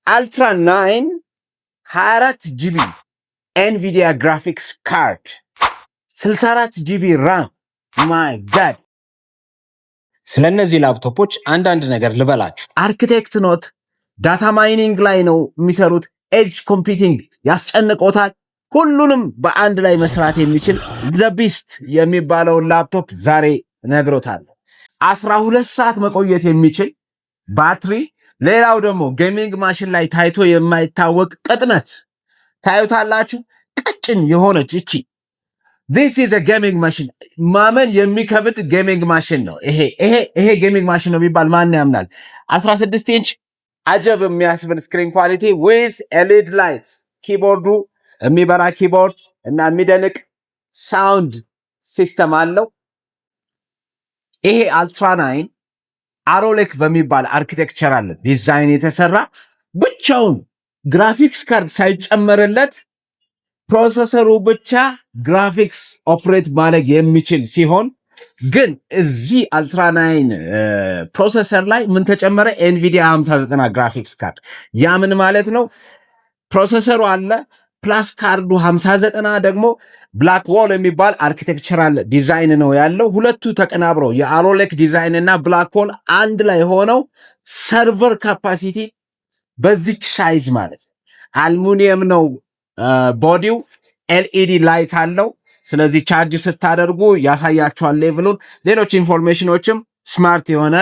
አልትራ 9 24 ጂቢ ኤንቪዲያ ግራፊክስ ካርድ 64 ጂቢ ራም። ማይ ጋድ። ስለነዚህ ላፕቶፖች አንዳንድ ነገር ልበላችሁ። አርኪቴክት ኖት፣ ዳታ ማይኒንግ ላይ ነው የሚሰሩት። ኤጅ ኮምፒውቲንግ ያስጨንቆታል። ሁሉንም በአንድ ላይ መስራት የሚችል ዘቢስት የሚባለውን ላፕቶፕ ዛሬ ነግሮታል። 12 ሰዓት መቆየት የሚችል ባትሪ። ሌላው ደግሞ ጌሚንግ ማሽን ላይ ታይቶ የማይታወቅ ቅጥነት ታዩታላችሁ። ቀጭን የሆነች እቺ this is a gaming machine። ማመን የሚከብድ ጌሚንግ ማሽን ነው ይሄ ጌሚንግ ማሽን ነው የሚባል ማን ያምናል? 16 ኢንች አጀብ የሚያስብል ስክሪን ኳሊቲ with LED lights፣ ኪቦርዱ የሚበራ ኪቦርድ እና የሚደንቅ ሳውንድ ሲስተም አለው። ይሄ አልትራ 9 አሮሌክ በሚባል አርኪቴክቸራል ዲዛይን የተሰራ ብቻውን ግራፊክስ ካርድ ሳይጨመርለት ፕሮሰሰሩ ብቻ ግራፊክስ ኦፕሬት ማድረግ የሚችል ሲሆን ግን እዚህ አልትራ 9 ፕሮሰሰር ላይ ምን ተጨመረ? ኤንቪዲያ 5090 ግራፊክስ ካርድ። ያ ምን ማለት ነው? ፕሮሰሰሩ አለ ፕላስ ካርዱ 5090 ደግሞ ብላክ ዎል የሚባል አርኪቴክቸራል ዲዛይን ነው ያለው። ሁለቱ ተቀናብረው የአሮሌክ ዲዛይን እና ብላክ ዎል አንድ ላይ ሆነው ሰርቨር ካፓሲቲ በዚች ሳይዝ ማለት አልሙኒየም ነው ቦዲው፣ ኤልኢዲ ላይት አለው። ስለዚህ ቻርጅ ስታደርጉ ያሳያችኋል ሌቭሉን። ሌሎች ኢንፎርሜሽኖችም ስማርት የሆነ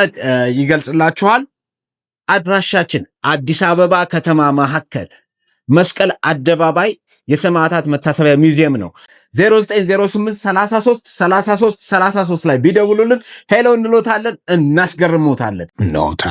ይገልጽላችኋል። አድራሻችን አዲስ አበባ ከተማ መካከል መስቀል አደባባይ የሰማዕታት መታሰቢያ ሚውዚየም ነው። 0908333333 ላይ ቢደውሉልን ሄሎ እንሎታለን፣ እናስገርሞታለን። ኖታ